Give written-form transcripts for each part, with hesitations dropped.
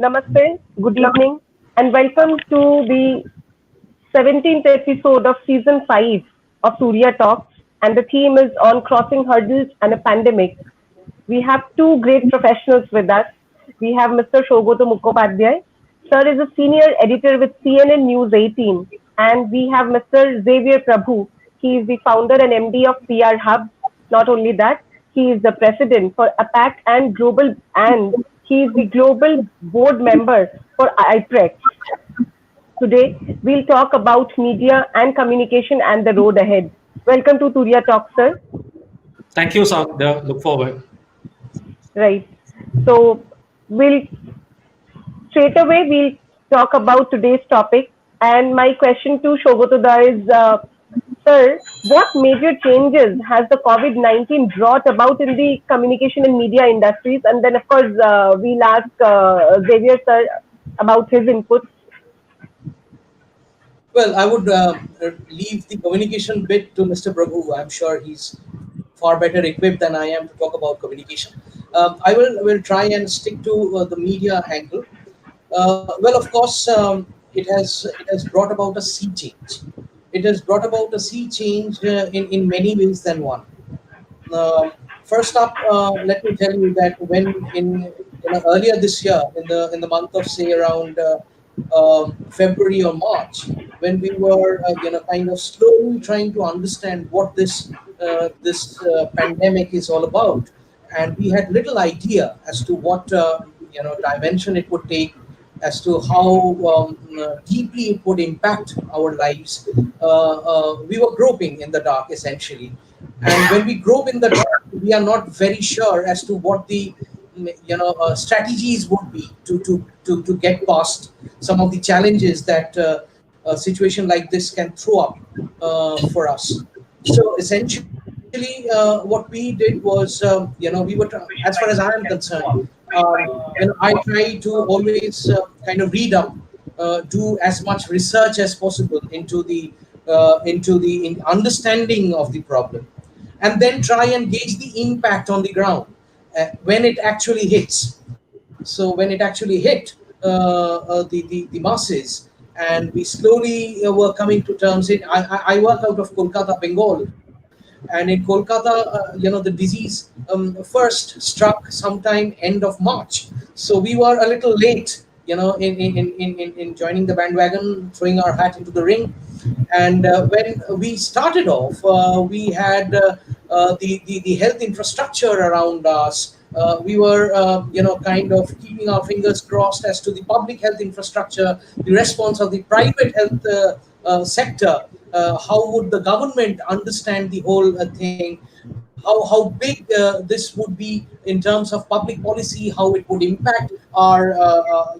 Namaste, good evening, and welcome to the 17th episode of season 5 of TuriyaTalks. And the theme is on crossing hurdles and a pandemic. We have two great professionals with us. We have Mr. Sougata Mukhopadhyay. Sir is a senior editor with CNN News 18. And we have Mr. Xavier Prabhu. He is the founder and MD of PRHUB. Not only that, he is the president for APAC and Global, and he is the global board member for IPREX. Today, we'll talk about media and communication and the road ahead. Welcome to Turiya Talks, sir. Thank you, Sougata. Look forward. Right. So, we'll straight away we'll talk about today's topic. And my question to Shogotoda is, sir, what major changes has the COVID-19 brought about in the communication and media industries? And then, of course, we'll ask Xavier, sir, about his inputs. Well, I would leave the communication bit to Mr. Prabhu. I'm sure he's far better equipped than I am to talk about communication. I will try and stick to the media angle. Well, of course, it has brought about a sea change. It has brought about a sea change in many ways than one. First up, let me tell you that when earlier this year, in the month of say around February or March, when we were kind of slowly trying to understand what this pandemic is all about, and we had little idea as to what dimension it would take, as to how deeply it would impact our lives. We were groping in the dark essentially, and when we grope in the dark, we are not very sure as to what the strategies would be to get past some of the challenges that a situation like this can throw up for us. So essentially, what we did was, we were, as far as I am concerned, I try to always kind of read up, do as much research as possible into the understanding of the problem, and then try and gauge the impact on the ground when it actually hits. So when it actually hit the masses, and we slowly were coming to terms. I work out of Kolkata, Bengal, and in Kolkata, the disease first struck sometime end of March. So we were a little late, in joining the bandwagon, throwing our hat into the ring. And when we started off, we had the health infrastructure around us. We were, kind of keeping our fingers crossed as to the public health infrastructure, the response of the private health sector. How would the government understand the whole thing? How big this would be in terms of public policy? How it would impact our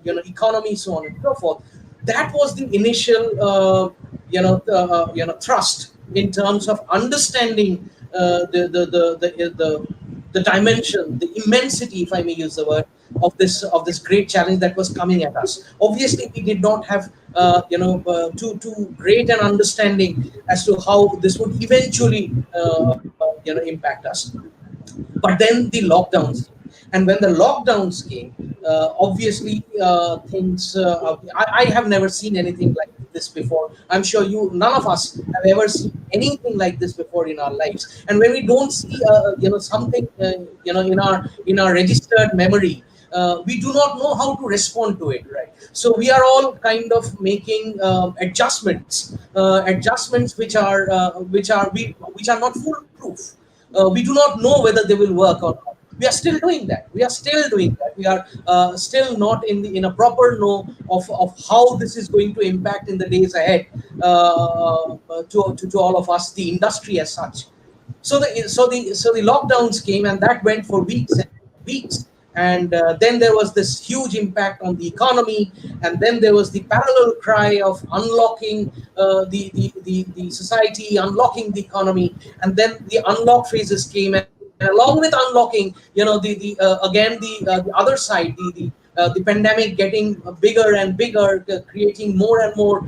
economy, so on and so forth. That was the initial thrust in terms of understanding the dimension, the immensity, if I may use the word, of this great challenge that was coming at us. Obviously, we did not have too great an understanding as to how this would eventually impact us. But then the lockdowns, and when the lockdowns came, obviously things. I have never seen anything like this before. I'm sure none of us have ever seen anything like this before in our lives. And when we don't see, something, in our registered memory, we do not know how to respond to it, right? So we are all kind of making adjustments which are not foolproof. We do not know whether they will work or not. We are still doing that. We are still not in a proper know of how this is going to impact in the days ahead to all of us, the industry as such. So the lockdowns came, and that went for weeks and weeks. And then there was this huge impact on the economy, and then there was the parallel cry of unlocking the society, unlocking the economy, and then the unlock phases came, and along with unlocking, the other side, the pandemic getting bigger and bigger, creating more and more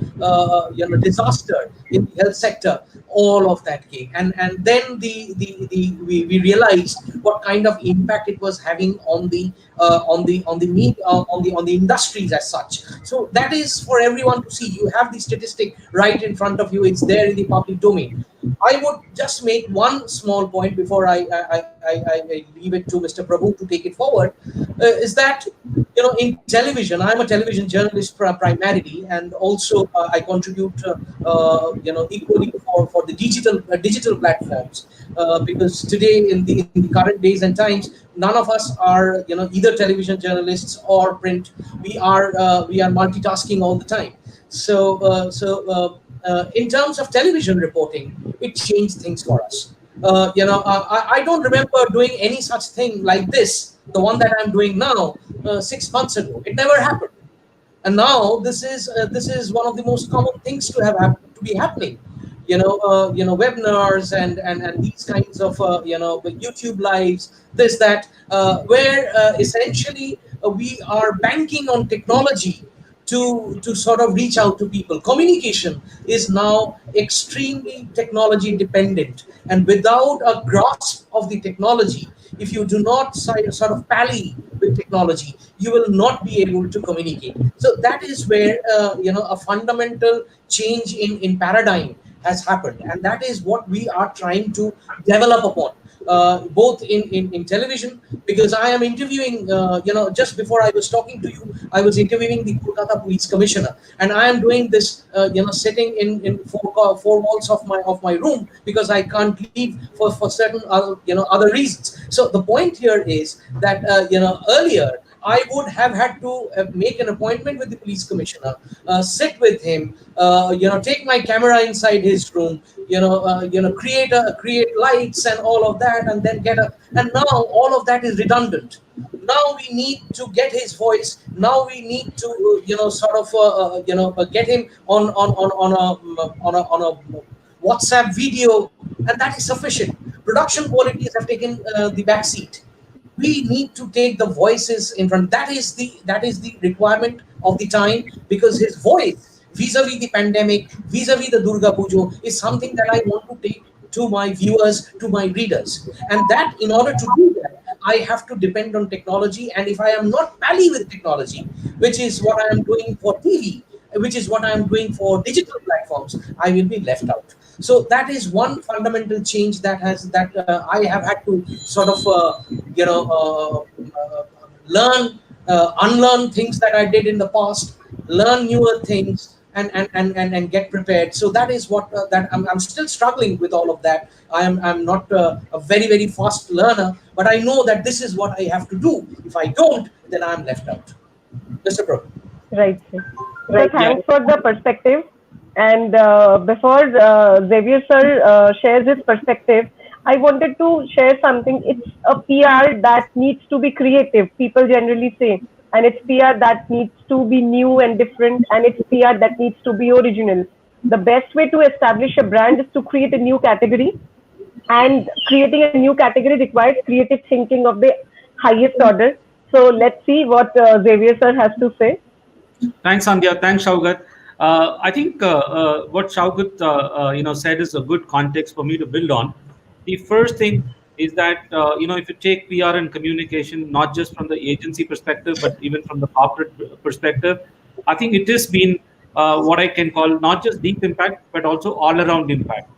disaster in the health sector. all of that cake. And then we realized what kind of impact it was having on the on the industries as such. So that is for everyone to see. You have the statistic right in front of you. It's there in the public domain. I would just make one small point before I leave it to Mr. Prabhu to take it forward. Is that, in television, I'm a television journalist primarily, and also I contribute equally for the digital platforms, because today in the current days and times, none of us are either television journalists or print. We are multitasking all the time. In terms of television reporting, it changed things for us. I don't remember doing any such thing like this, the one that I'm doing now, 6 months ago. It never happened. And now this is one of the most common things to be happening. Webinars and these kinds of YouTube lives, this that, where essentially we are banking on technology to sort of reach out to people. Communication is now extremely technology dependent, and without a grasp of the technology, if you do not sort of pally with technology, you will not be able to communicate. So that is where a fundamental change in paradigm has happened, and that is what we are trying to develop upon, both in television, because I am interviewing, just before I was talking to you, I was interviewing the Kolkata Police Commissioner, and I am doing this, sitting in four walls of my room, because I can't leave for certain other reasons. So the point here is that, earlier I would have had to make an appointment with the police commissioner, sit with him, take my camera inside his room, create lights and all of that, and then and now all of that is redundant. Now we need to get his voice. Now we need to, sort of, get him on a WhatsApp video, and that is sufficient. Production qualities have taken the back seat. We need to take the voices in front. That is the requirement of the time, because his voice vis-a-vis the pandemic, vis-a-vis the Durga Pujo, is something that I want to take to my viewers, to my readers. And that, in order to do that, I have to depend on technology. And if I am not pally with technology, which is what I am doing for TV, which is what I am doing for digital platforms, I will be left out. So that is one fundamental change that I have had to sort of, learn, unlearn things that I did in the past, learn newer things, and get prepared. So that is what, that I'm still struggling with all of that. I'm not a very fast learner, but I know that this is what I have to do. If I don't, then I'm left out. Mr. Pro. Right, sir. So Right. Yeah. thanks for the perspective. And before Xavier sir shares his perspective, I wanted to share something. It's a PR that needs to be creative. People generally say, and it's PR that needs to be new and different, and it's PR that needs to be original. The best way to establish a brand is to create a new category, and creating a new category requires creative thinking of the highest order. So let's see what Xavier sir has to say. Thanks, Sandhya. Thanks, Shaugat. I think what Shaugat said is a good context for me to build on. The first thing is that if you take PR and communication, not just from the agency perspective, but even from the corporate perspective, I think it has been what I can call not just deep impact, but also all around impact.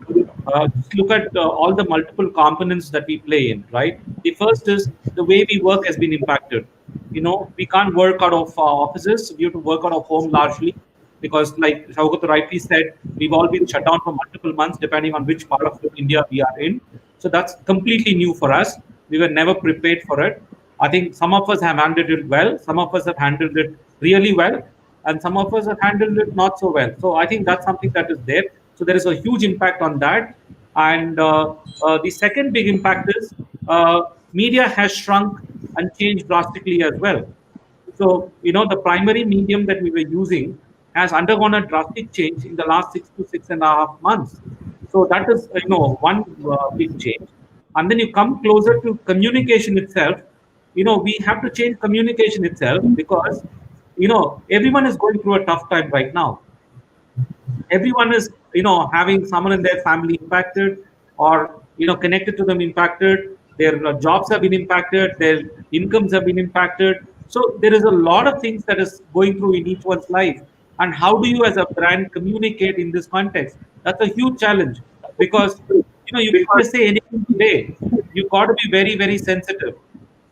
Just look at all the multiple components that we play in, right? The first is the way we work has been impacted. We can't work out of offices. We have to work out of home largely because, like Sougata rightly said, we've all been shut down for multiple months, depending on which part of India we are in. So that's completely new for us. We were never prepared for it. I think some of us have handled it well. Some of us have handled it really well, and some of us have handled it not so well. So I think that's something that is there. So there is a huge impact on that. And the second big impact is media has shrunk and changed drastically as well. So, the primary medium that we were using has undergone a drastic change in the last 6 to 6.5 months. So that is, one big change. And then you come closer to communication itself. We have to change communication itself because, everyone is going through a tough time right now. everyone is having someone in their family impacted, or connected to them impacted. Their jobs have been impacted, their incomes have been impacted. So there is a lot of things that is going through in each one's life. And how do you as a brand communicate in this context? That's a huge challenge, because you can't just say anything today. You got to be very, very sensitive,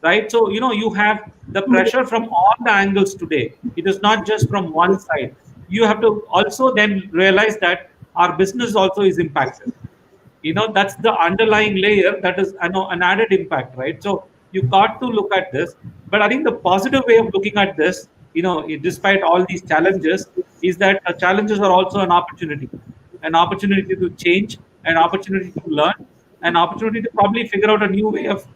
right? So you have the pressure from all the angles today. It is not just from one side. You have to also then realize that our business also is impacted. That's the underlying layer, that is an added impact, right? So you got to look at this. But I think the positive way of looking at this, despite all these challenges, is that challenges are also an opportunity to change, an opportunity to learn, an opportunity to probably figure out a new way of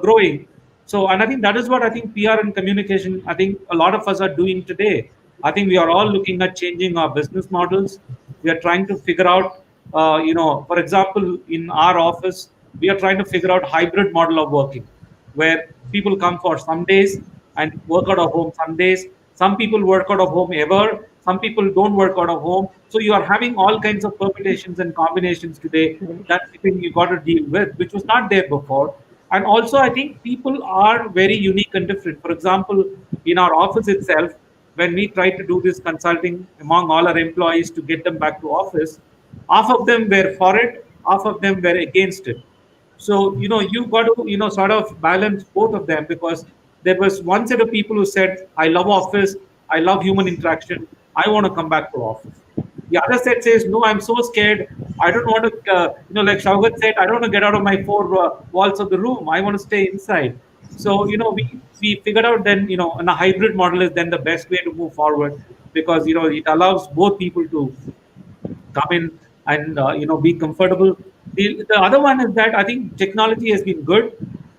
growing. So, and I think that is what I think PR and communication, I think a lot of us are doing today. I think we are all looking at changing our business models. We are trying to figure out, for example, in our office, we are trying to figure out hybrid model of working, where people come for some days and work out of home some days. Some people work out of home ever. Some people don't work out of home. So you are having all kinds of permutations and combinations today. That's the thing you got to deal with, which was not there before. And also, I think people are very unique and different. For example, in our office itself, when we try to do this consulting among all our employees to get them back to office, half of them were for it, half of them were against it. So, you got to, sort of balance both of them, because there was one set of people who said, I love office, I love human interaction, I want to come back to office. The other set says, no, I'm so scared. I don't want to, like Shaugat said, I don't want to get out of my four walls of the room. I want to stay inside. So, we figured out then, and a hybrid model is then the best way to move forward, because, it allows both people to come in and be comfortable. The other one is that I think technology has been good.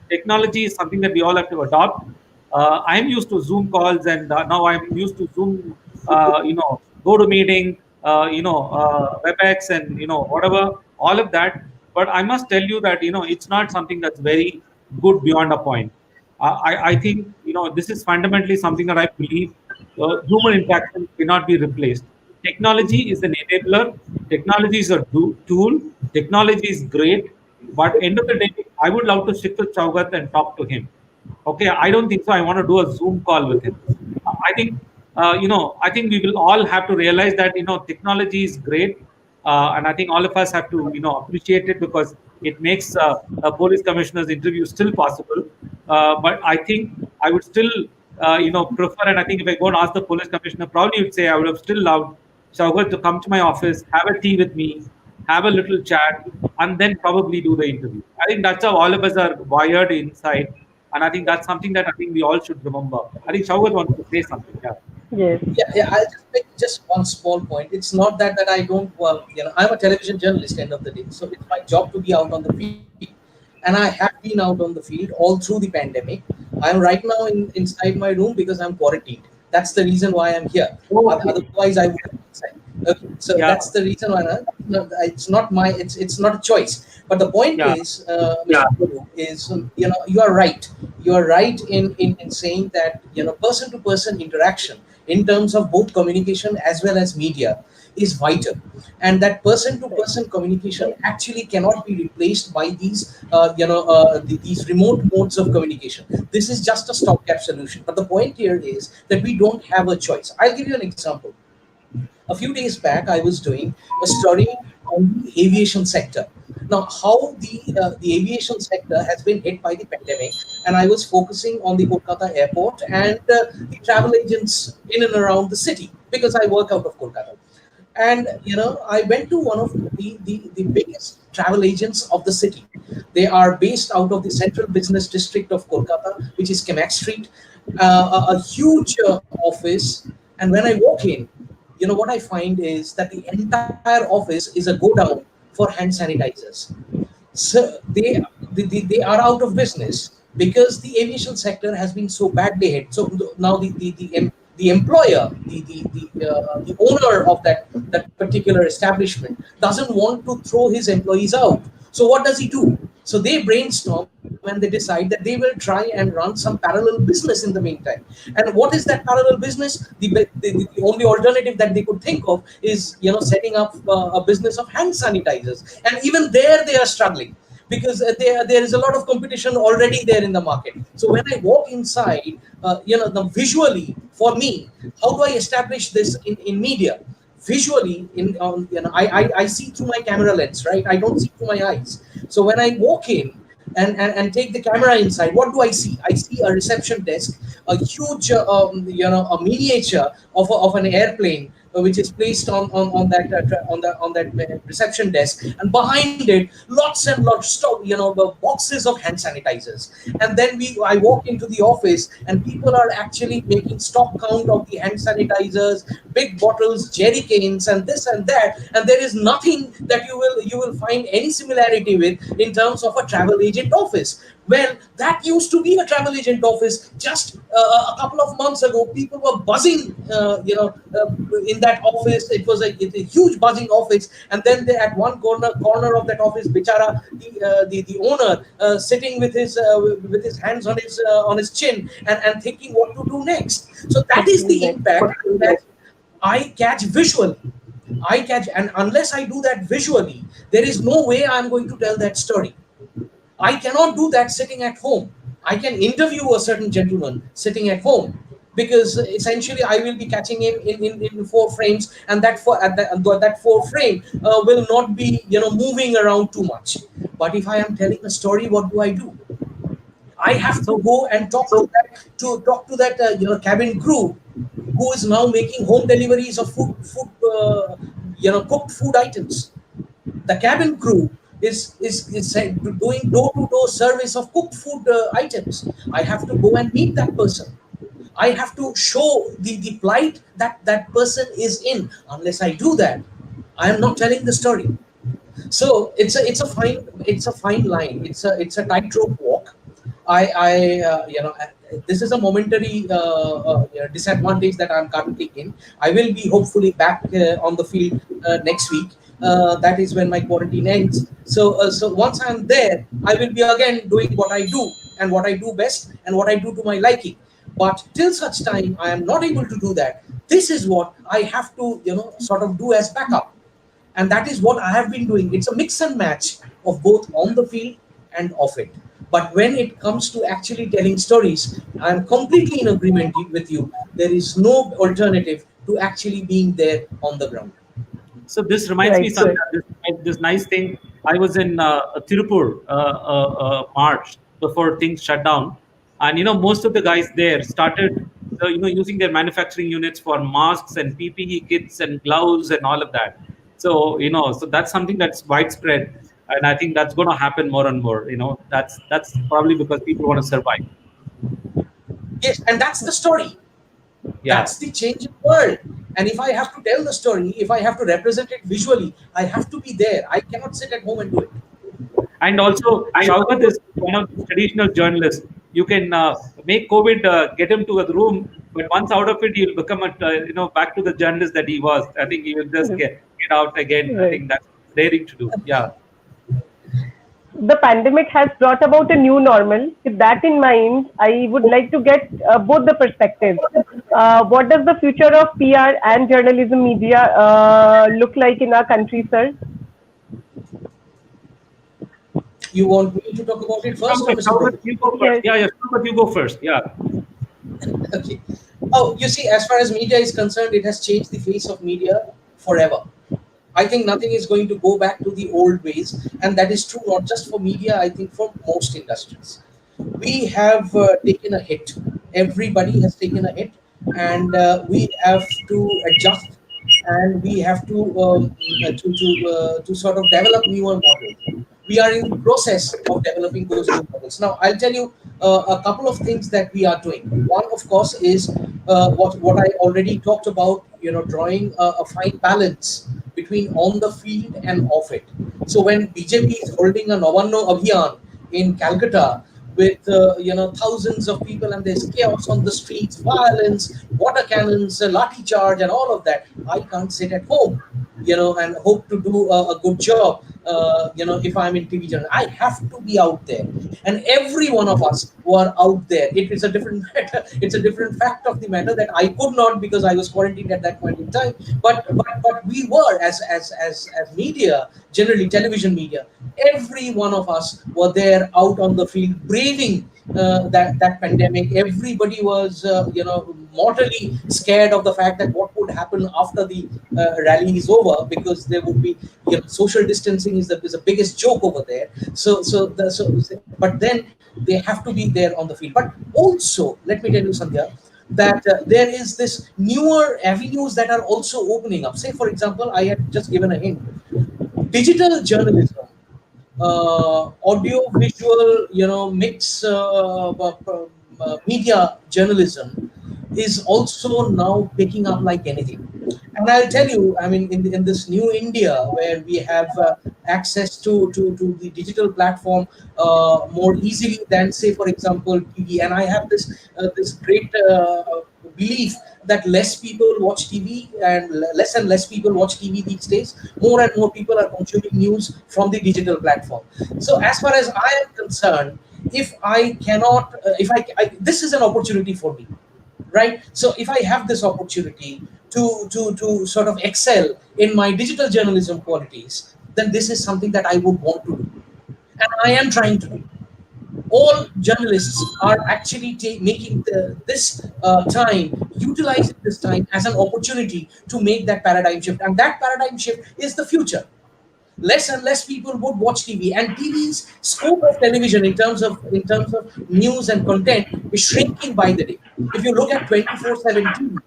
Technology is something that we all have to adopt. I'm used to Zoom calls, and now I'm used to Zoom, go to meeting, WebEx, and whatever, all of that. But I must tell you that it's not something that's very good beyond a point. I think this is fundamentally something that I believe human interaction cannot be replaced. Technology is an enabler. Technology is a tool. Technology is great, but end of the day, I would love to sit with Chaugat and talk to him. Okay, I don't think so. I want to do a Zoom call with him. I think I think we will all have to realize that technology is great, and I think all of us have to appreciate it, because it makes a police commissioner's interview still possible. But I think I would still prefer, and I think if I go and ask the police commissioner, probably would say I would have still loved Shaugat to come to my office, have a tea with me, have a little chat, and then probably do the interview. I think that's how all of us are wired inside, and I think that's something that I think we all should remember. I think Shaugat wants to say something. Yeah. Yes. Yeah. I'll just make just one small point. It's not that I don't. Well, I'm a television journalist. End of the day, so it's my job to be out on the field, and I have been out on the field all through the pandemic. I'm right now inside my room because I'm quarantined. That's the reason why I'm here. Okay. Otherwise, I would have been inside. Okay, so Yeah. that's the reason why. It's not my. It's not a choice. But the point Yeah. is, Mr. Guru, is you are right. You are right in saying that person to person interaction in terms of both communication as well as media is vital, and that person to person communication actually cannot be replaced by these remote modes of communication. This is just a stopgap solution, but the point here is that we don't have a choice. I'll give you an example. A few days back, I was doing a story on the aviation sector. Now, how the aviation sector has been hit by the pandemic, and I was focusing on the Kolkata airport and the travel agents in and around the city because I work out of Kolkata. And I went to one of the biggest travel agents of the city. They are based out of the central business district of Kolkata, which is Kemak Street, a huge office. And when I walk in, what I find is that the entire office is a go down for hand sanitizers. So they are out of business because the aviation sector has been so badly hit. So now the employer, the owner of that particular establishment doesn't want to throw his employees out. So what does he do? So they brainstorm and when they decide that they will try and run some parallel business in the meantime. And what is that parallel business? The only alternative that they could think of is, setting up a business of hand sanitizers, and even there they are struggling, because there is a lot of competition already there in the market. So when I walk inside, visually for me, how do I establish this in media? Visually, I see through my camera lens, right? I don't see through my eyes. So when I walk in and take the camera inside, what do I see? I see a reception desk, a huge, a miniature of an airplane, which is placed on that on that reception desk, and behind it, lots and lots of, the boxes of hand sanitizers. And then I walk into the office, and people are actually making stock count of the hand sanitizers, big bottles, jerry cans, and this and that, and there is nothing that you will find any similarity with in terms of a travel agent office. Well, that used to be a travel agent office just a couple of months ago. People were buzzing, in that office. It's a huge buzzing office, and then they, at one corner of that office, bichara, the owner, sitting with his hands on his chin, and thinking what to do next. So that is the impact that I catch visually. And unless I do that visually, there is no way I'm going to tell that story. I cannot do that sitting at home. I can interview a certain gentleman sitting at home, because essentially I will be catching him in four frames, and that four frame will not be, moving around too much. But if I am telling a story, what do I do? I have to go and talk to that cabin crew, who is now making home deliveries of cooked food items. The cabin crew is doing door-to-door service of cooked food items. I have to go and meet that person. I have to show the plight that that person is in. Unless I do that, I am not telling the story. So it's a fine line. It's a tightrope walk. This is a momentary disadvantage that I'm currently in. I will be hopefully back on the field next week. That is when my quarantine ends. So once I'm there, I will be again doing what I do, and what I do best, and what I do to my liking. But till such time I am not able to do that, this is what I have to, sort of do as backup. And that is what I have been doing. It's a mix and match of both on the field and off it. But when it comes to actually telling stories, I'm completely in agreement with you. There is no alternative to actually being there on the ground. So this reminds me, Right, Sandhya, right. this nice thing. I was in Tirupur March before things shut down, and most of the guys there started using their manufacturing units for masks and PPE kits and gloves and all of that. So so that's something that's widespread, and I think that's going to happen more and more. That's probably because people want to survive. Yes, and that's the story. Yeah. That's the changing world. And if I have to tell the story, if I have to represent it visually, I have to be there. I cannot sit at home and do it. And also, Shaukat is one of the traditional journalists. You can make COVID get him to a room, but once out of it, he'll become back to the journalist that he was. I think he will just get out again. I Right. think that's daring to do. Yeah. The pandemic has brought about a new normal. With that in mind, I would like to get both the perspectives. What does the future of PR and journalism media look like in our country, sir? You want me to talk about it first, or Mr. Shaukat, Prabhu? you go first. Yes, Yeah, yeah. Shaukat, you go first. Yeah. Okay. Oh, you see, as far as media is concerned, it has changed the face of media forever. I think nothing is going to go back to the old ways, and that is true not just for media. I think for most industries, we have taken a hit. Everybody has taken a hit, and we have to adjust, and we have to sort of develop newer models. We are in the process of developing those new models. Now, I'll tell you a couple of things that we are doing. One, of course, is what I already talked about. Drawing a fine balance between on the field and off it. So when BJP is holding a Navanno Abhiyan in Calcutta with thousands of people, and there's chaos on the streets, violence, water cannons, lathi charge, and all of that, I can't sit at home, and hope to do a good job if I'm in TV channel, I have to be out there, and every one of us who are out there, it is a different matter. It's a different fact of the matter that I could not because I was quarantined at that point in time. But we were as media, generally television media. Every one of us were there out on the field, braving that pandemic. Everybody was mortally scared of the fact that what would happen after the rally is over, because there would be, social distancing is the biggest joke over there. But then they have to be there on the field. But also, let me tell you, Sandhya, that there is this newer avenues that are also opening up. Say, for example, I had just given a hint: digital journalism, audio visual, mix, media journalism is also now picking up like anything. And I'll tell you, I mean, in this new India where we have access to the digital platform more easily than, say, for example, TV. And I have this great belief that less people watch TV, and less and less people watch TV these days. More and more people are consuming news from the digital platform. So as far as I am concerned, if I cannot, if I this is an opportunity for me, right? So if I have this opportunity to sort of excel in my digital journalism qualities, then this is something that I would want to do, and I am trying to do. All journalists are actually making this time, utilizing this time as an opportunity to make that paradigm shift, and that paradigm shift is the future. Less and less people would watch TV, and TV's scope of television in terms of news and content is shrinking by the day. If you look at 24/7 TV,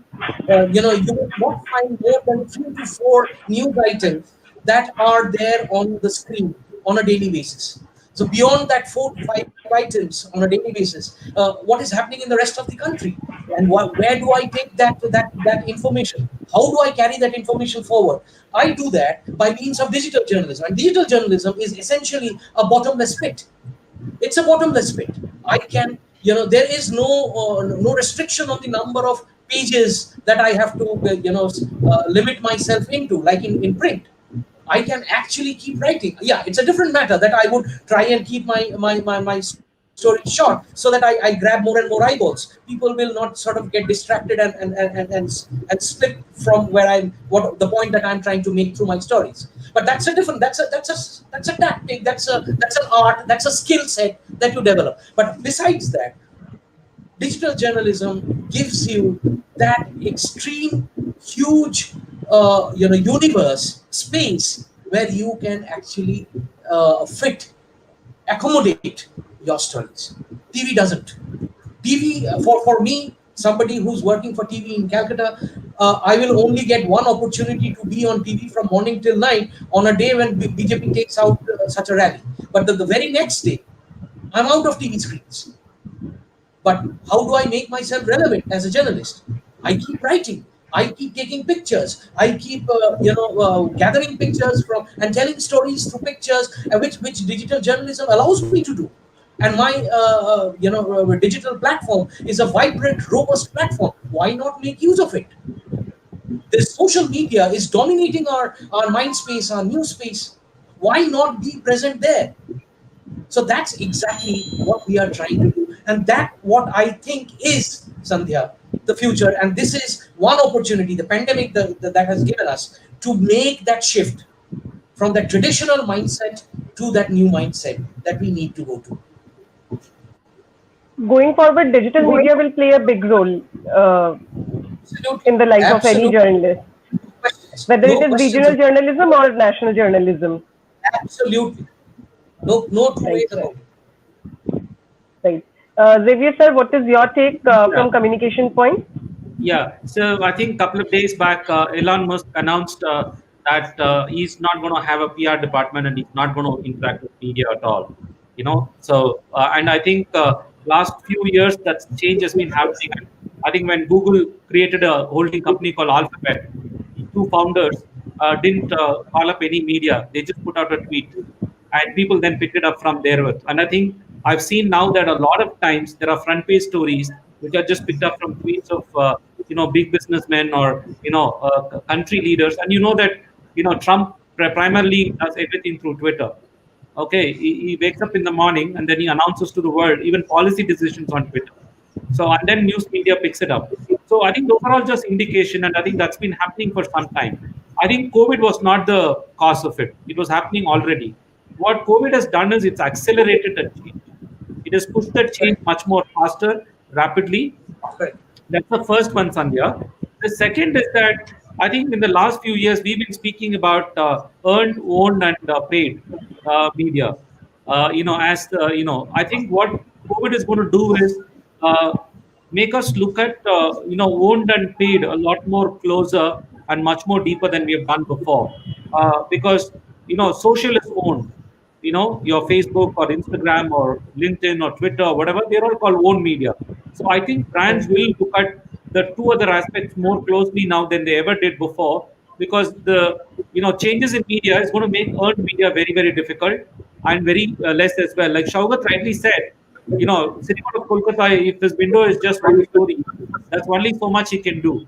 you will not find more than 3 to 4 news items that are there on the screen on a daily basis. So beyond that 4 to 5 items on a daily basis, what is happening in the rest of the country, and where do I take that information? How do I carry that information forward? I do that by means of digital journalism, and digital journalism is essentially a bottomless pit. It's a bottomless pit. I can, there is no restriction on the number of pages that I have to, limit myself into, like in print. I can actually keep writing. Yeah, it's a different matter that I would try and keep my story short, so that I grab more and more eyeballs. People will not sort of get distracted and slip from where I'm, what the point that I'm trying to make through my stories. But that's a different, that's a tactic, that's an art, that's a skill set that you develop. But besides that, digital journalism gives you that extreme, huge, universe, space where you can actually accommodate your stories. TV doesn't. TV, for me, somebody who's working for TV in Calcutta, I will only get one opportunity to be on TV from morning till night on a day when BJP takes out such a rally. But the very next day, I'm out of TV screens. But how do I make myself relevant as a journalist? I keep writing. I keep taking pictures. I keep, gathering pictures from and telling stories through pictures, which digital journalism allows me to do. And my, digital platform is a vibrant, robust platform. Why not make use of it? This social media is dominating our mind space, our news space. Why not be present there? So that's exactly what we are trying to do. And that what I think is, Sandhya, the future. And this is one opportunity, the pandemic that has given us to make that shift from that traditional mindset to that new mindset that we need to go to. Going forward, digital media will play a big role Absolutely. in the life of any Absolutely. journalist, No questions. whether it No is questions regional about it. journalism or national journalism. Absolutely. No two Right, ways right, about it. right. Xavier sir, what is your take Yeah. from communication point? Yeah, so I think a couple of days back, Elon Musk announced that he's not going to have a PR department and he's not going to interact with media at all. So and I think last few years that change has been happening. And I think when Google created a holding company called Alphabet, the two founders didn't call up any media; they just put out a tweet, and people then picked it up from there with. And I think I've seen now that a lot of times there are front page stories which are just picked up from tweets of big businessmen or country leaders, and you know that Trump primarily does everything through Twitter. Okay, he wakes up in the morning and then he announces to the world even policy decisions on Twitter. So and then news media picks it up. So I think those are all just indication, and I think that's been happening for some time. I think COVID was not the cause of it; it was happening already. What COVID has done is it's accelerated that change. It has pushed that change Correct. much more faster, rapidly. Correct. That's the first one, Sandhya. The second is that I think in the last few years we've been speaking about earned, owned, and paid media. I think what COVID is going to do is uh, make us look at owned and paid a lot more closer and much more deeper than we have done before, because social is owned. Your Facebook or Instagram or LinkedIn or Twitter or whatever, they're all called own media. So I think brands will look at the two other aspects more closely now than they ever did before, because the changes in media is going to make earned media very, very difficult and very less as well. Like Shaugat rightly said, sitting out of Kolkata, if his window is just one story, that's only so much he can do.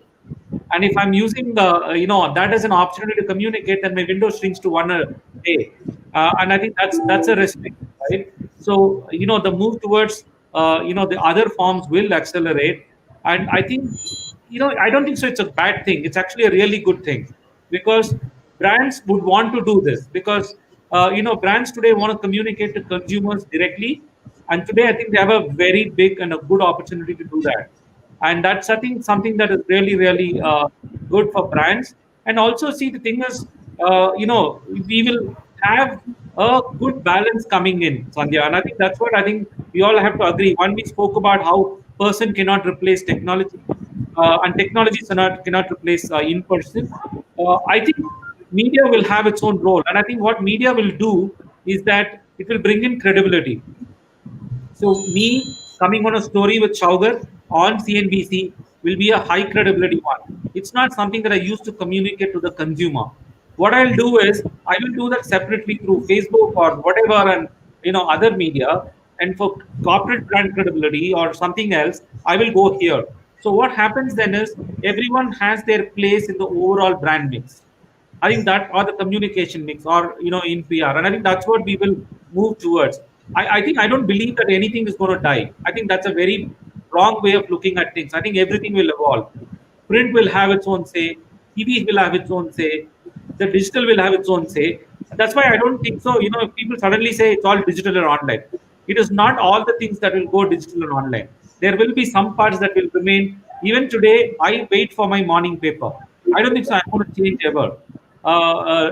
And if I'm using that as an opportunity to communicate, then my window shrinks to one a day. And I think that's a restriction, right? So the move towards the other forms will accelerate, and I think I don't think so. It's a bad thing. It's actually a really good thing, because brands would want to do this, because brands today want to communicate to consumers directly, and today I think they have a very big and a good opportunity to do that. And that's I think something that is really really good for brands. And also, see, the thing is, we will have a good balance coming in, Sandhya, and I think that's what I think we all have to agree. One, we spoke about how person cannot replace technology, and technology cannot replace in person. I think media will have its own role, and I think what media will do is that it will bring in credibility. So me coming on a story with Shaugar on CNBC will be a high credibility one. It's not something that I use to communicate to the consumer. What I'll do is I will do that separately through Facebook or whatever, and other media. And for corporate brand credibility or something else, I will go here. So what happens then is everyone has their place in the overall brand mix. I think that, or the communication mix, or in PR, and I think that's what we will move towards. I think I don't believe that anything is going to die. I think that's a very wrong way of looking at things. I think everything will evolve. Print will have its own say. TV will have its own say. The digital will have its own say. That's why I don't think so. If people suddenly say it's all digital or online, it is not all the things that will go digital and online. There will be some parts that will remain. Even today, I wait for my morning paper. I don't think so. I'm going to change ever.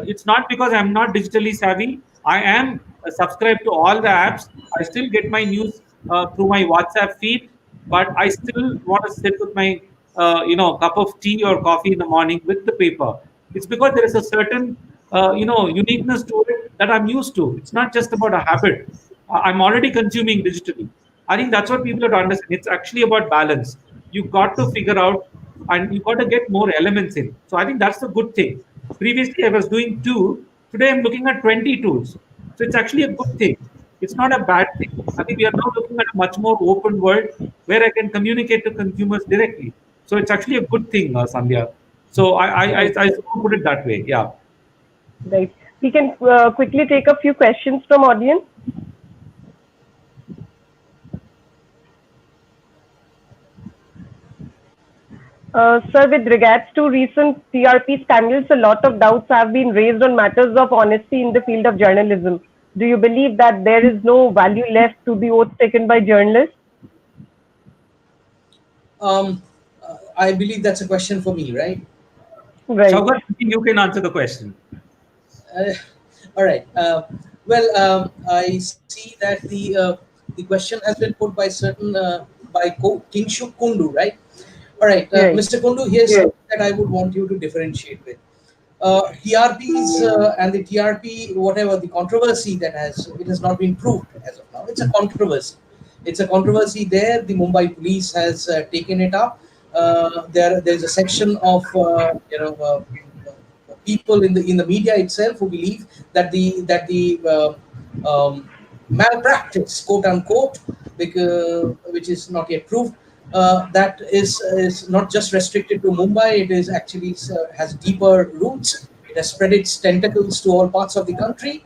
It's not because I'm not digitally savvy. I am subscribed to all the apps. I still get my news through my WhatsApp feed, but I still want to sit with my cup of tea or coffee in the morning with the paper. It's because there is a certain uniqueness to it that I'm used to. It's not just about a habit. I'm already consuming digitally. I think that's what people have to understand. It's actually about balance. You've got to figure out, and you've got to get more elements in. So I think that's the good thing. Previously, I was doing two. Today, I'm looking at 20 tools. So it's actually a good thing. It's not a bad thing. I think we are now looking at a much more open world where I can communicate to consumers directly. So it's actually a good thing, Sandhya. So Right. I put it that way. Yeah. Right. We can quickly take a few questions from audience. Sir, with regards to recent TRP scandals, a lot of doubts have been raised on matters of honesty in the field of journalism. Do you believe that there is no value left to the oaths taken by journalists? I believe that's a question for me, right? Right. Shaukat, you can answer the question. Uh, all right. I see that the question has been put by certain by Kingshuk Kundu, right? All right, Right. Mr. Kundu. Here's something that I would want you to differentiate with. TRPs and the TRP, whatever the controversy that it has not been proved as of now. It's a controversy. It's a controversy there. The Mumbai police has taken it up. There's a section of people in the media itself who believe that the malpractice, quote unquote, which is not yet proved, that is not just restricted to Mumbai. It is actually has deeper roots. It has spread its tentacles to all parts of the country.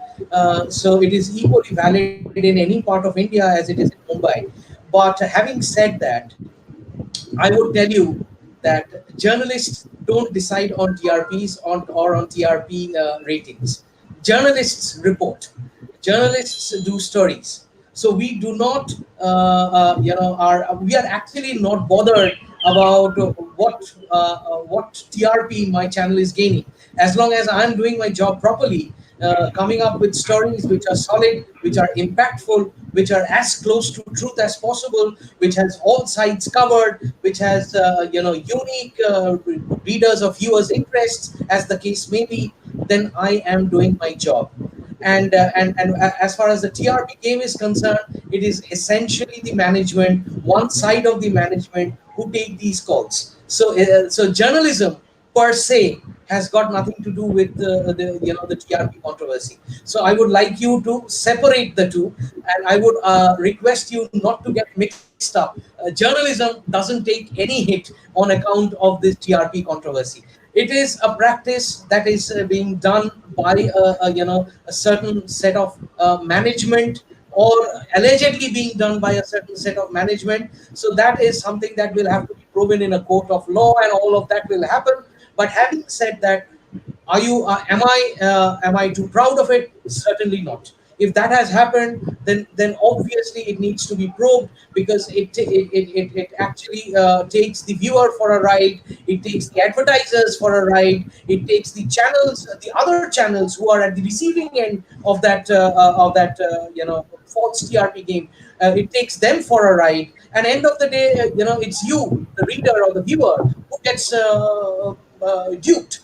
So it is equally valid in any part of India as it is in Mumbai. But having said that, I would tell you that journalists don't decide on TRPs or on TRP ratings. Journalists report. Journalists do stories. So we do not, are we are actually not bothered about what TRP my channel is gaining, as long as I'm doing my job properly, coming up with stories which are solid, which are impactful, which are as close to truth as possible, which has all sides covered, which has unique readers or viewers' interests, as the case may be. Then I am doing my job. And as far as the TRP game is concerned, it is essentially the management, one side of the management, who take these calls. So journalism per se has got nothing to do with the TRP controversy. So I would like you to separate the two, and I would request you not to get mixed up. Journalism doesn't take any hit on account of this TRP controversy. It is a practice that is being done by a certain set of management, or allegedly being done by a certain set of management. So that is something that will have to be proven in a court of law, and all of that will happen. But having said that, are you? Am I too proud of it? Certainly not. If that has happened, then obviously it needs to be probed, because it actually takes the viewer for a ride. It takes the advertisers for a ride. It takes the channels, the other channels who are at the receiving end of that false TRP game. It takes them for a ride. And end of the day, it's you, the reader or the viewer, who gets duped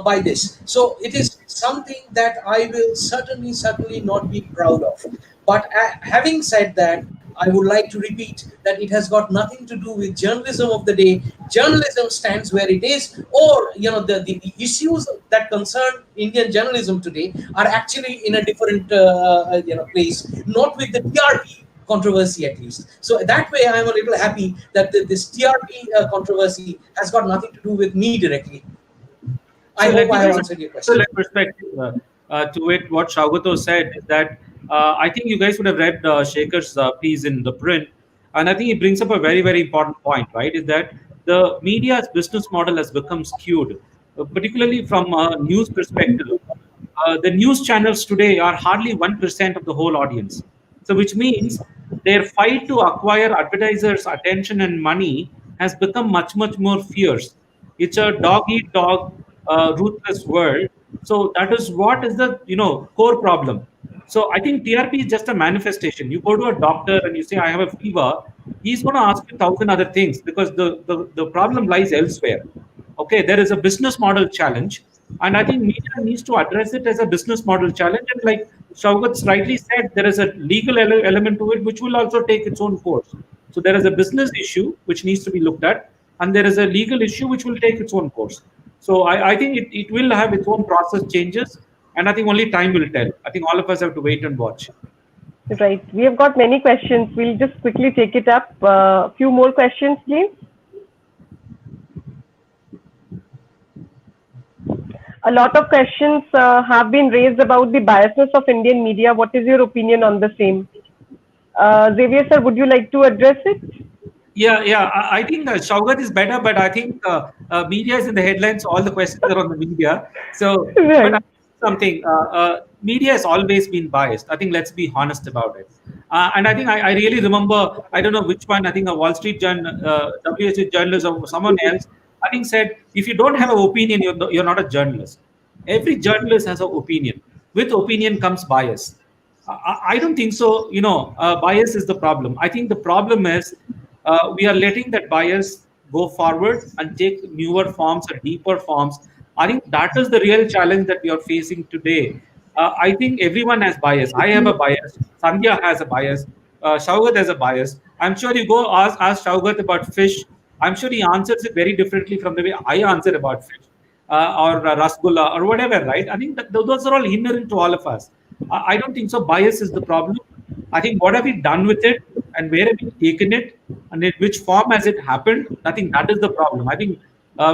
by this. So it is something that I will certainly not be proud of. But having said that, I would like to repeat that it has got nothing to do with journalism of the day. Journalism stands where it is, or the issues that concern Indian journalism today are actually in a different place, not with the TRP controversy at least. So that way, I am a little happy that this TRP controversy has got nothing to do with me directly. I So hope let I me have just answered your put question. a perspective to it. What Shaugato said is that I think you guys would have read Shekhar's piece in the print, and I think he brings up a very important point. Right, is that the media's business model has become skewed, particularly from a news perspective. The news channels today are hardly 1% of the whole audience. So, which means their fight to acquire advertisers' attention and money has become much more fierce. It's a dog eat dog, ruthless world. So that is what is the core problem. So I think TRP is just a manifestation. You go to a doctor and you say I have a fever, he's going to ask you thousand other things because the problem lies elsewhere. Okay, there is a business model challenge, and I think media needs to address it as a business model challenge. And like Shaugat rightly said, there is a legal element to it which will also take its own course. So there is a business issue which needs to be looked at, and there is a legal issue which will take its own course. So I think it will have its own process changes, and I think only time will tell. I think all of us have to wait and watch. Right. We have got many questions. We'll just quickly take it up. Few more questions, please. A lot of questions have been raised about the biasness of Indian media. What is your opinion on the same? Xavier sir, would you like to address it? Yeah. I think Shaugat is better, but I think media is in the headlines. All the questions are on the media. So, but Right. something media has always been biased. I think let's be honest about it. And I think I really remember. I don't know which one. I think a Wall Street WH journalist or someone else. I think said if you don't have an opinion, you're not a journalist. Every journalist has an opinion. With opinion comes bias. I don't think so. Bias is the problem. I think the problem is we are letting that bias go forward and take newer forms or deeper forms. I think that is the real challenge that we are facing today. I think everyone has bias. I have a bias. Sandhya has a bias. Shaugat has a bias. I'm sure you go ask Shaugat about fish. I'm sure he answers it very differently from the way I answer about fish or rasgulla or whatever, right? I think that those are all inherent to all of us. I don't think so. Bias is the problem. I think what have we done with it and where have we taken it and in which form has it happened? I think that is the problem. I think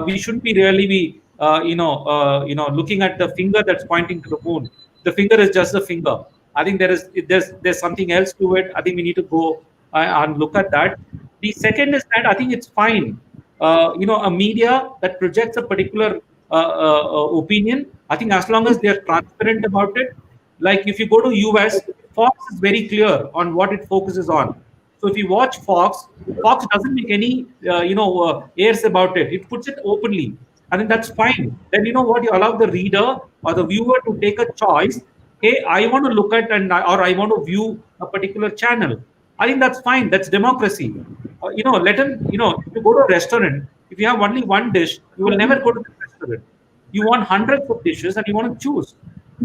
we shouldn't be really be looking at the finger that's pointing to the moon. The finger is just the finger. I think there's something else to it. I think we need to go and look at that. The second is that I think it's fine. A media that projects a particular opinion. I think as long as they are transparent about it. Like if you go to US, Fox is very clear on what it focuses on. So if you watch Fox, Fox doesn't make any airs about it. It puts it openly. I think that's fine. Then you know what, you allow the reader or the viewer to take a choice. Hey, I want to look at or I want to view a particular channel. I think that's fine. That's democracy. Let him. If you go to a restaurant, if you have only one dish, you will never go to the restaurant. You want hundreds of dishes and you want to choose.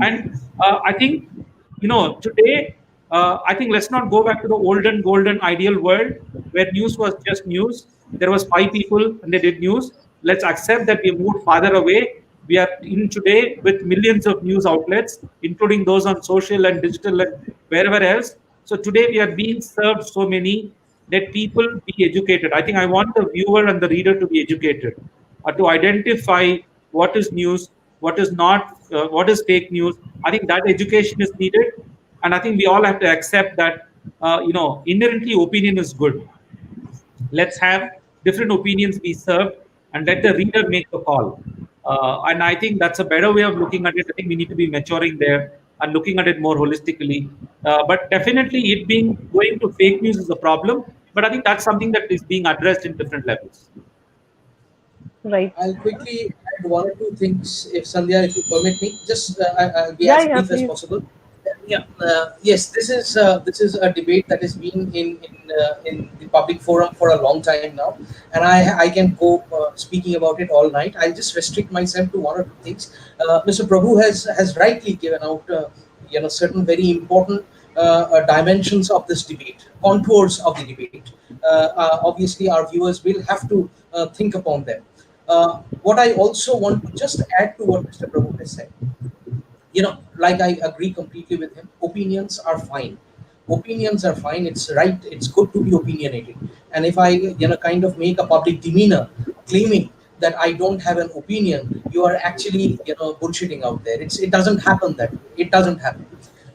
And I think today, I think let's not go back to the olden golden ideal world where news was just news. There was five people and they did news. Let's accept that we moved farther away. We are in today with millions of news outlets, including those on social and digital and wherever else. So today we are being served so many that people be educated. I think I want the viewer and the reader to be educated, to identify what is news, what is not, what is fake news. I think that education is needed, and I think we all have to accept that inherently opinion is good. Let's have different opinions be served and let the reader make the call. And I think that's a better way of looking at it. I think we need to be maturing there and looking at it more holistically. But definitely, it being going to fake news is a problem. But I think that's something that is being addressed in different levels. Right. I'll quickly add one or two things, if Sandhya, if you permit me. Just I'll be Yeah, as yeah, brief as please. possible. Yeah. Yes, this is a debate that has been in the public forum for a long time now, and I can go speaking about it all night. I'll just restrict myself to one or two things. Mr. Prabhu has rightly given out certain very important dimensions of this debate, contours of the debate. Obviously, our viewers will have to think upon them. What I also want to just add to what Mr. Prabhu has said, like I agree completely with him. Opinions are fine. Opinions are fine. It's right. It's good to be opinionated. And if I, kind of make a public demeanor claiming that I don't have an opinion, you are actually, bullshitting out there. It doesn't happen that way. It doesn't happen.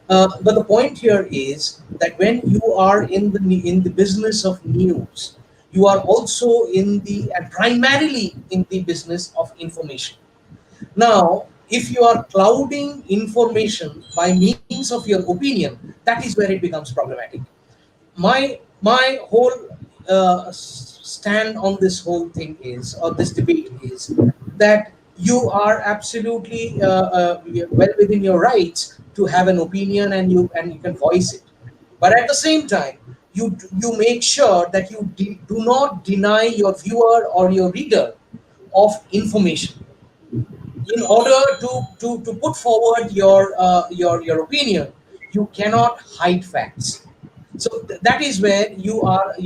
But the point here is that when you are in the business of news, you are also in the and primarily in the business of information. Now, if you are clouding information by means of your opinion, that is where it becomes problematic. My whole stand on this whole thing is, or this debate is, that you are absolutely well within your rights to have an opinion, and you can voice it. But at the same time, you make sure that you do not deny your viewer or your reader of information. In order to put forward your opinion, you cannot hide facts. So that is where you have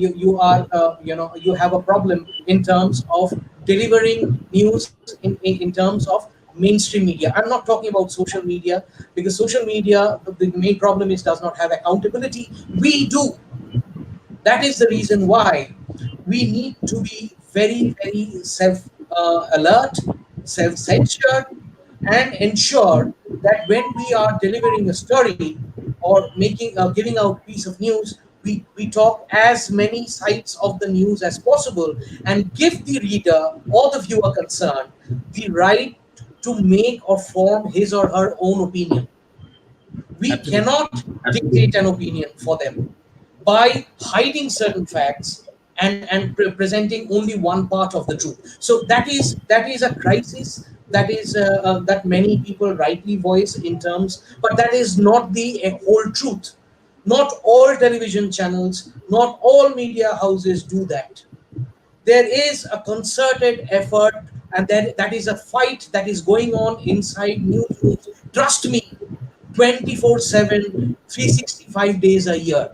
a problem in terms of delivering news in terms of mainstream media. I'm not talking about social media, because social media, the main problem is, does not have accountability. We do. That is the reason why we need to be very, very self alert, self censored, and ensure that when we are delivering a story or giving out piece of news, we talk as many sides of the news as possible, and give the reader or the viewer concerned the right to make or form his or her own opinion. We Absolutely. cannot dictate an opinion for them by hiding certain facts and presenting only one part of the truth. So that is a crisis that many people rightly voice in terms, but that is not the whole truth. Not all television channels, not all media houses do that. There is a concerted effort, and that is a fight that is going on inside newsrooms. Trust me, 24/7, 365 days a year.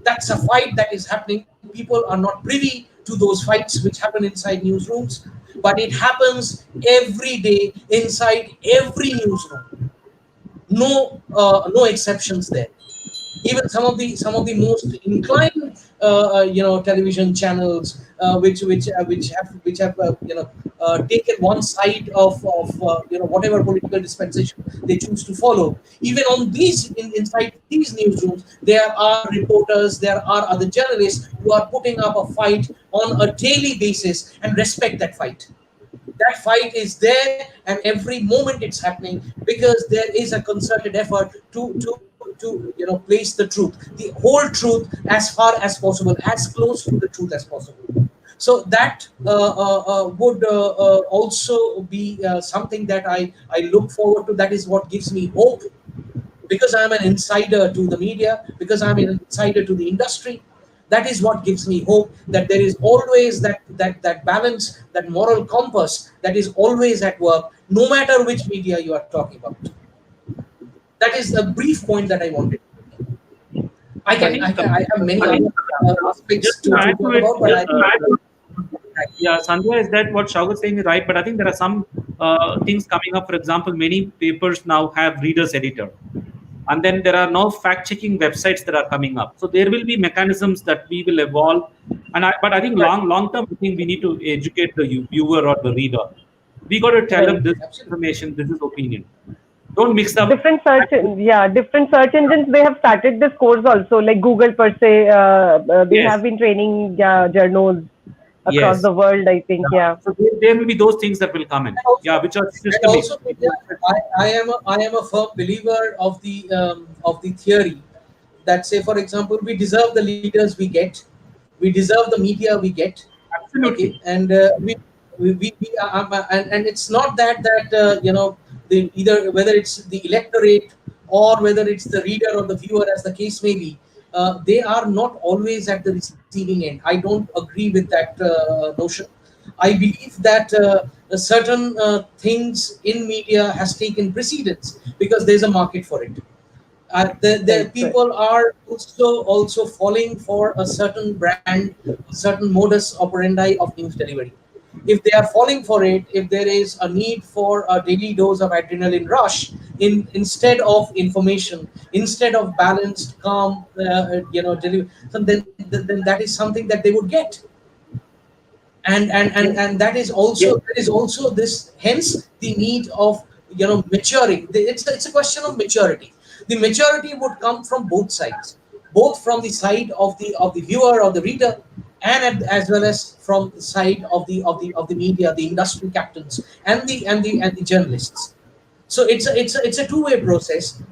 That's a fight that is happening. People are not privy to those fights which happen inside newsrooms, but it happens every day inside every newsroom. No exceptions there. Even some of the most inclined television channels which have taken one side of whatever political dispensation they choose to follow. Even on inside these newsrooms, there are reporters, there are other journalists who are putting up a fight on a daily basis and respect that fight. That fight is there, and every moment it's happening because there is a concerted effort to place the truth, the whole truth, as far as possible, as close to the truth as possible. So that would also be something that I look forward to. That is what gives me hope, because I'm an insider to the media, because I'm an insider to the industry. That is what gives me hope, that there is always that balance, that moral compass that is always at work, no matter which media you are talking about. That is a brief point that I wanted. I think I have many other aspects just to to add to talk it, about, but I yeah, Sandhya, is that what Shaugat is saying is right, but I think there are some things coming up. For example, many papers now have readers editor, and then there are now fact checking websites that are coming up. So there will be mechanisms that we will evolve, but I think long term, I think we need to educate the viewer or the reader. We got to tell them Right. this absolutely. information, this is opinion. Don't mix up. Different search engines, they have started this course also, like Google per se. They Yes, have been training journals across yes. the world, I think. Yeah. Yeah. So there will be those things that will come in. And also, Yeah, which are and systemic. also, Vidya, I am a firm believer of the theory that, say, for example, we deserve the leaders we get, we deserve the media we get. Okay, Absolutely. and and it's not that either whether it's the electorate or whether it's the reader or the viewer, as the case may be, they are not always at the receiving end. I don't agree with that notion. I believe that certain things in media has taken precedence because there's a market for it. The Right. Right. people are also falling for a certain brand, a certain modus operandi of news delivery. If they are falling for it, if there is a need for a daily dose of adrenaline rush, instead of information, instead of balanced, calm, delivery, then that is something that they would get. Yes. And that is also this, hence the need of maturing. It's a question of maturity. The maturity would come from both sides, both from the side of the viewer or the reader, and as well as from the side of the media, the industry captains, and the journalists. So it's a two-way process.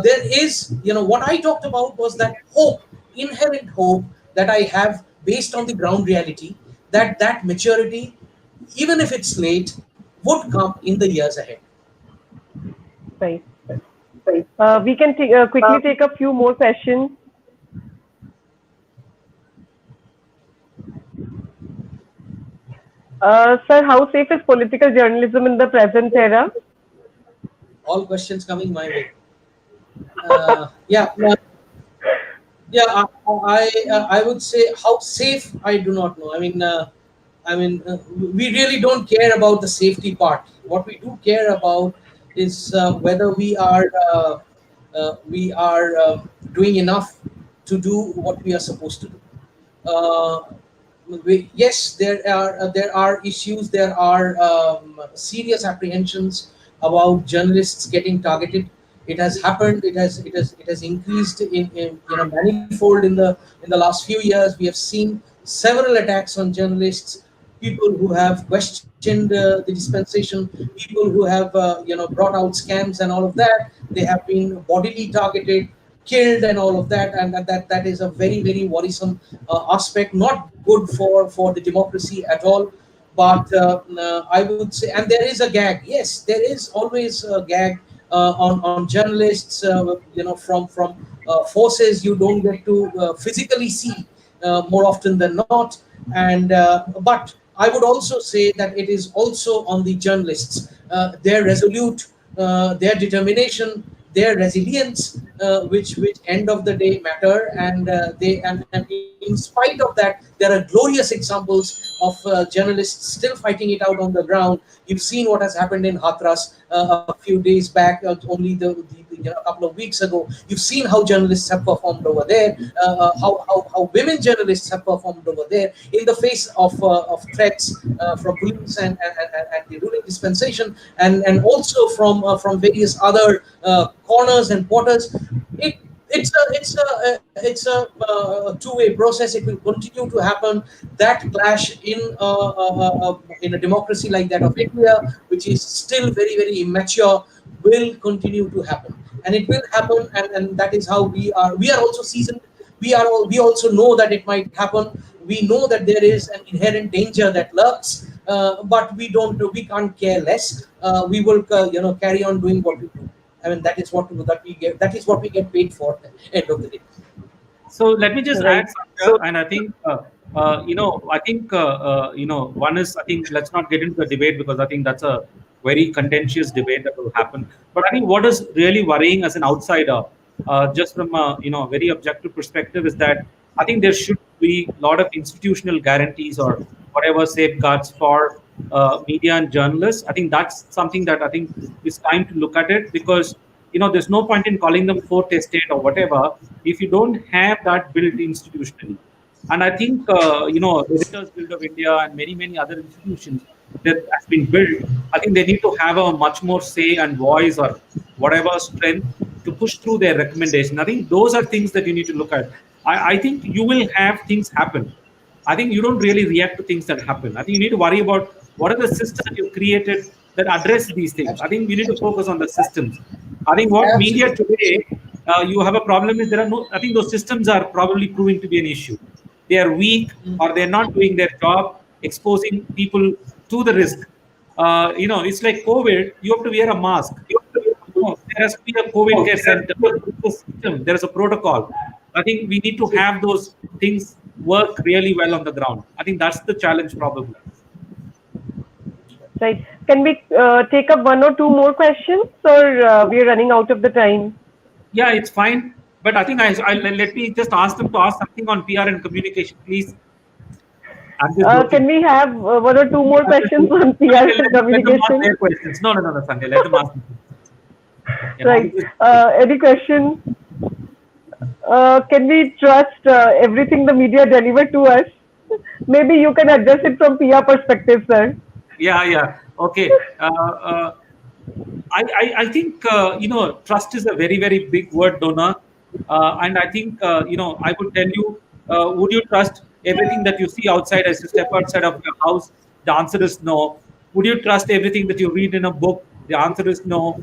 There is, what I talked about was that hope, inherent hope that I have based on the ground reality, that maturity, even if it's late, would come in the years ahead. Right. We can quickly take a few more questions. Sir, how safe is political journalism in the present era? All questions coming my way. Yeah, I would say, how safe, I do not know. We really don't care about the safety part. What we do care about is whether we are doing enough to do what we are supposed to do. Uh, yes, there are issues. There are serious apprehensions about journalists getting targeted. It has happened. It has increased in manifold in the last few years. We have seen several attacks on journalists, people who have questioned the dispensation, people who have brought out scams and all of that. They have been bodily targeted, killed, and all of that, and that is a very, very worrisome aspect, not good for the democracy at all. But I would say, and there is a gag. Yes, there is always a gag on journalists, from forces you don't get to physically see more often than not. And but I would also say that it is also on the journalists, their resolute, their determination, their resilience, which end of the day matter, and they and in in spite of that, there are glorious examples of journalists still fighting it out on the ground. You've seen what has happened in Hathras a few days back, only a couple of weeks ago. You've seen how journalists have performed over there, how women journalists have performed over there in the face of threats from police and the ruling dispensation, and also from various other corners and quarters. It's a two-way process. It will continue to happen. That clash in a democracy like that of India, which is still very immature, will continue to happen, and it will happen. And that is how we are also seasoned. We also know that it might happen. We know that there is an inherent danger that lurks, but we can't care less. We will carry on doing what we do. I mean, that is what we get paid for at the end of the day. So let me just add Right. something, and I think one is, I think, let's not get into the debate because I think that's a very contentious debate that will happen. But I think what is really worrying as an outsider, just from a very objective perspective, is that I think there should be a lot of institutional guarantees or whatever safeguards for media and journalists. I think that's something that I think is time to look at it, because there's no point in calling them forte state or whatever if you don't have that built institutionally. And I think Editors Guild of India and many other institutions that has been built, I think they need to have a much more say and voice or whatever strength to push through their recommendation. I think those are things that you need to look at. I think you will have things happen. I think you don't really react to things that happen. I think you need to worry about what are the systems that you've created that address these things. I think you need to focus on the systems. I think what media Absolutely. today, you have a problem is there are no, I think those systems are probably proving to be an issue. They are weak or they're not doing their job, exposing people to the risk. It's like COVID, you have to wear a mask. There has to be a COVID care center. There's a system, there is a protocol. I think we need to have those things work really well on the ground. I think that's the challenge, probably. Right. Can we take up one or two more questions, or we are running out of the time? Yeah, it's fine. But I think let me just ask them to ask something on PR and communication, please. I'm just Can joking. we have one or two more questions on PR Sanjay, and let them ask communication? their questions. No, Sanjay, let them ask. Yeah, I'm Right. just joking. Any question? Can we trust everything the media deliver to us? Maybe you can address it from PR perspective, sir. Yeah. Okay. I think trust is a very big word, Donna, and I think I would tell you, would you trust everything that you see outside as you step outside of your house? The answer is no. Would you trust everything that you read in a book? The answer is no.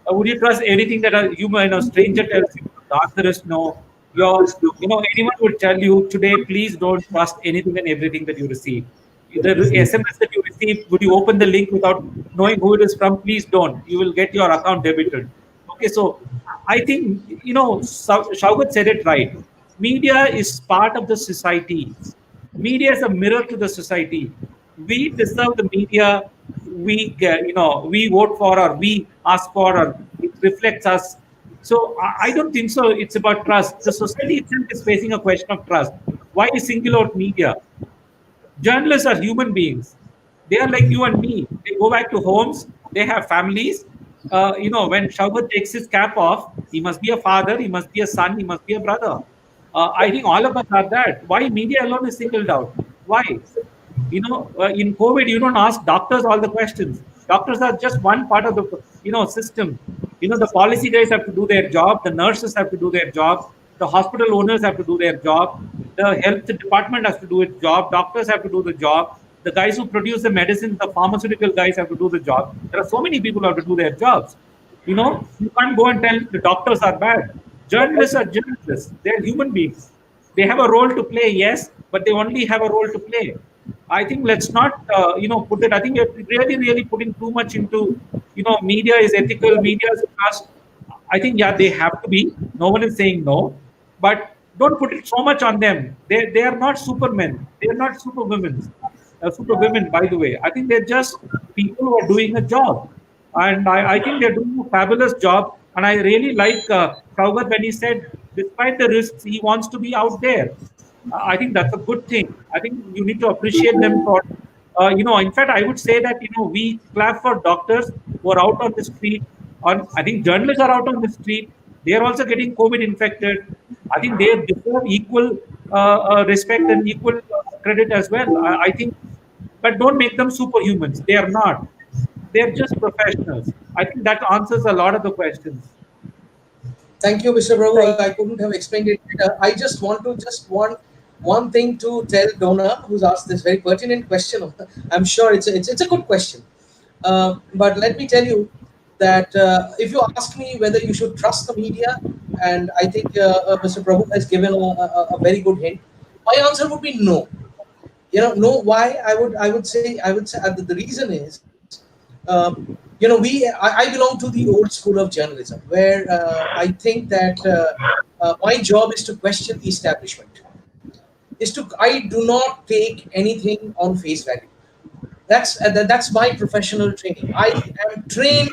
Would you trust anything that a stranger tells you? The answer is no. Anyone would tell you today, please don't trust anything and everything that you receive. The SMS that you receive, would you open the link without knowing who it is from? Please don't. You will get your account debited. Okay, so I think Shaugat said it right. Media is part of the society. Media is a mirror to the society. We deserve the media we vote for or we ask for, or it reflects us. So I don't think so. It's about trust. The society itself is facing a question of trust. Why single out media? Journalists are human beings. They are like you and me. They go back to homes. They have families. When Shaugat takes his cap off, he must be a father. He must be a son. He must be a brother. I think all of us are that. Why media alone is singled out? Why? In COVID, you don't ask doctors all the questions. Doctors are just one part of the system. The policy guys have to do their job. The nurses have to do their job. The hospital owners have to do their job. The health department has to do its job. Doctors have to do the job. The guys who produce the medicines, the pharmaceutical guys have to do the job. There are so many people who have to do their jobs. You can't go and tell the doctors are bad. Journalists are journalists. They're human beings. They have a role to play, yes, but they only have a role to play. I think let's not, put it. I think we're really putting too much into, media is ethical, media is trust. I think, yeah, they have to be. No one is saying no, but don't put it so much on them. They are not supermen. They are not superwomen. Superwomen, by the way. I think they're just people who are doing a job, and I think they're doing a fabulous job. And I really like Kaugat when he said, despite the risks, he wants to be out there. I think that's a good thing. I think you need to appreciate them for, in fact, I would say that, we clap for doctors who are out on the street. I think journalists are out on the street. They are also getting COVID infected. I think they deserve equal respect and equal credit as well. I think, but don't make them superhumans. They are not. They're just professionals. I think that answers a lot of the questions. Thank you, Mr. Prabhu. Right. I couldn't have explained it better. I just want one thing to tell Donna, who's asked this very pertinent question. I'm sure it's a good question. But let me tell you that if you ask me whether you should trust the media, and I think Mr. Prabhu has given a very good hint, my answer would be no. No. Why? I would say the reason is, I belong to the old school of journalism, where I think that my job is to question the establishment. I do not take anything on face value. That's my professional training. I am trained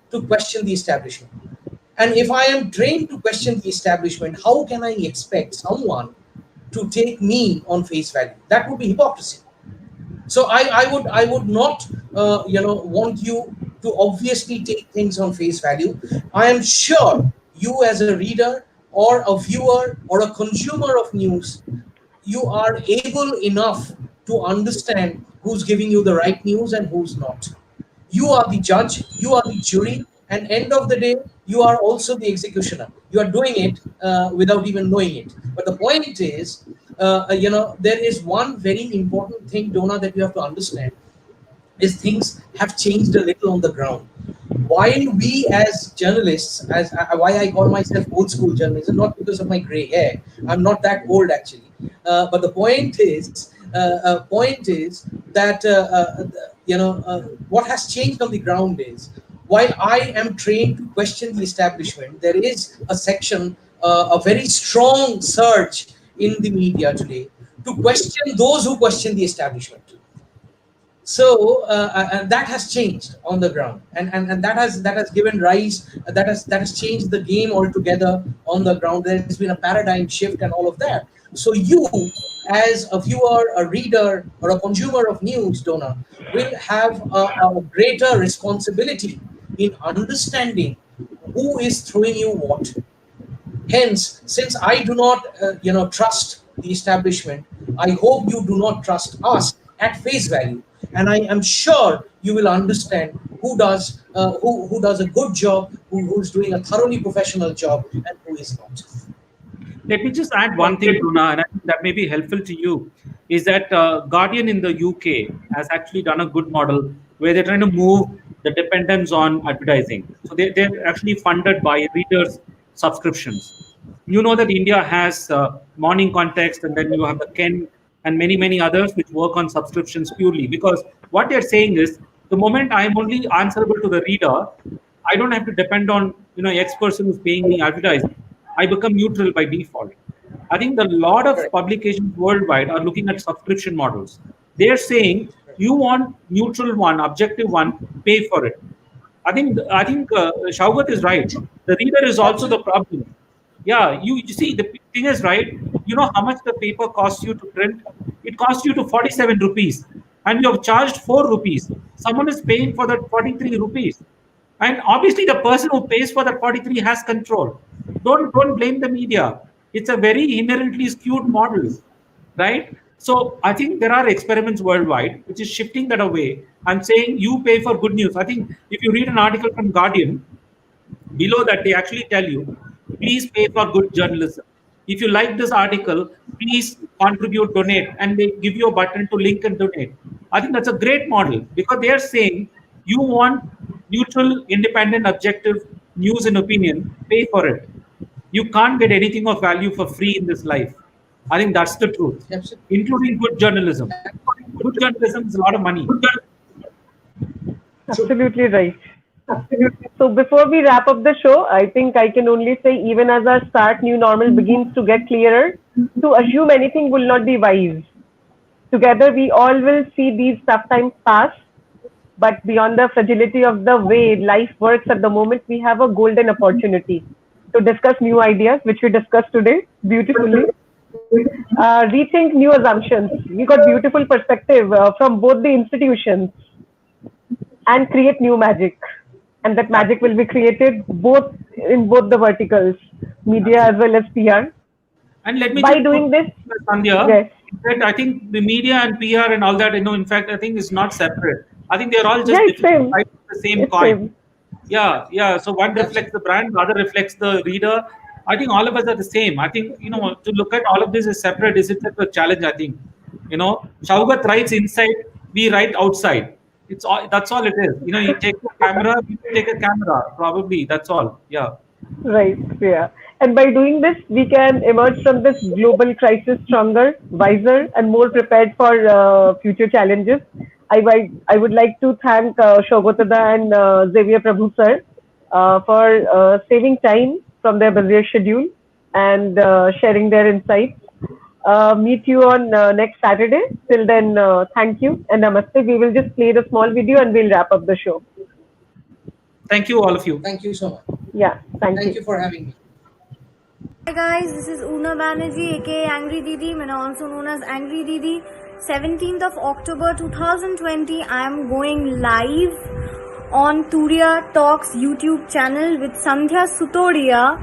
to question the establishment. And if I am trained to question the establishment, how can I expect someone to take me on face value? That would be hypocrisy. So I would not want you to obviously take things on face value. I am sure you, as a reader or a viewer or a consumer of news, you are able enough to understand who's giving you the right news and who's not. You are the judge, you are the jury, and end of the day, you are also the executioner. You are doing it without even knowing it. But the point is, there is one very important thing, Donna, that you have to understand, is things have changed a little on the ground. While we as journalists, why I call myself old school journalism, not because of my gray hair. I'm not that old actually. But the point is that what has changed on the ground is, while I am trained to question the establishment, there is a section, a very strong surge in the media today to question those who question the establishment. So and that has changed on the ground, and that has given rise, that has changed the game altogether on the ground. There's been a paradigm shift and all of that. So you, as a viewer, a reader, or a consumer of news, Donna, will have a greater responsibility in understanding who is throwing you what. Hence, since I do not, trust the establishment, I hope you do not trust us at face value, and I am sure you will understand who does a good job, who's doing a thoroughly professional job, and who is not. Let me just add one Right. thing, Bruna, and I think that may be helpful to you, is that Guardian in the UK has actually done a good model where they're trying to move the dependence on advertising. So they're actually funded by readers' subscriptions. You know that India has Morning Context, and then you have the Ken and many, many others which work on subscriptions purely. Because what they're saying is, the moment I'm only answerable to the reader, I don't have to depend on X person who's paying me advertising. I become neutral by default. I think a lot of Correct. publications worldwide are looking at subscription models. They're saying you want neutral one, objective one, pay for it. I think Shaugat is right. The reader is also the Absolutely. problem. Yeah, you see the thing is right. You know how much the paper costs you to print? It costs you to 47 rupees, and you have charged 4 rupees. Someone is paying for that 43 rupees, and obviously the person who pays for that 43 has control. Don't blame the media. It's a very inherently skewed model, right? So I think there are experiments worldwide which is shifting that away and saying you pay for good news. I think if you read an article from Guardian, below that they actually tell you, please pay for good journalism. If you like this article, please contribute, donate, and they give you a button to link and donate. I think that's a great model because they are saying you want neutral, independent, objective news and opinion, pay for it. You can't get anything of value for free in this life. I think that's the truth, Absolutely. including good journalism. Good journalism is a lot of money. Absolutely right. So before we wrap up the show, I think I can only say, even as our start new normal begins to get clearer, to assume anything will not be wise. Together, we all will see these tough times pass, but beyond the fragility of the way life works at the moment, we have a golden opportunity to discuss new ideas, which we discussed today beautifully. rethink new assumptions. We got beautiful perspective from both the institutions and create new magic. And that magic will be Absolutely. created both in both the verticals, media as Absolutely. well as PR. And let me By just put doing this, Sandhya, yes, in fact, I think the media and PR and all that, in fact, I think is not separate. I think they're all yeah, just it's different same. sides of the same It's coin. same. Yeah, yeah. So one reflects the Absolutely. brand, the other reflects the reader. I think all of us are the same. I think, to look at all of this as separate is itself a challenge, I think. Shaugat writes inside, we write outside. That's all it is. You take a camera, we take a camera, probably. That's all. Yeah. Right, yeah. And by doing this, we can emerge from this global crisis stronger, wiser, and more prepared for future challenges. I would like to thank Shogotada and Xavier Prabhu sir for saving time from their busier schedule and sharing their insights. Meet you on next Saturday. Till then, thank you and namaste. We will just play the small video and we'll wrap up the show. Thank you, all of you. Thank you so much. Yeah, thank Thank you. you for having me. Hi guys, this is Una Banerjee aka Angry Didi, also known as Angry Didi. 17th of October 2020, I am going live on TuriyaTalks YouTube channel with Sandhya Sutodia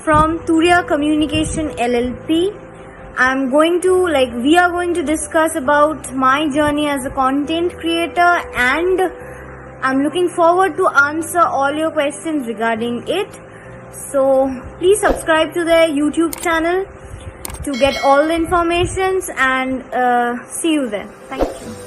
from Turiya Communication LLP. We are going to discuss about my journey as a content creator, and I'm looking forward to answer all your questions regarding it. So please subscribe to their YouTube channel to get all the informations, and see you there. Thank you.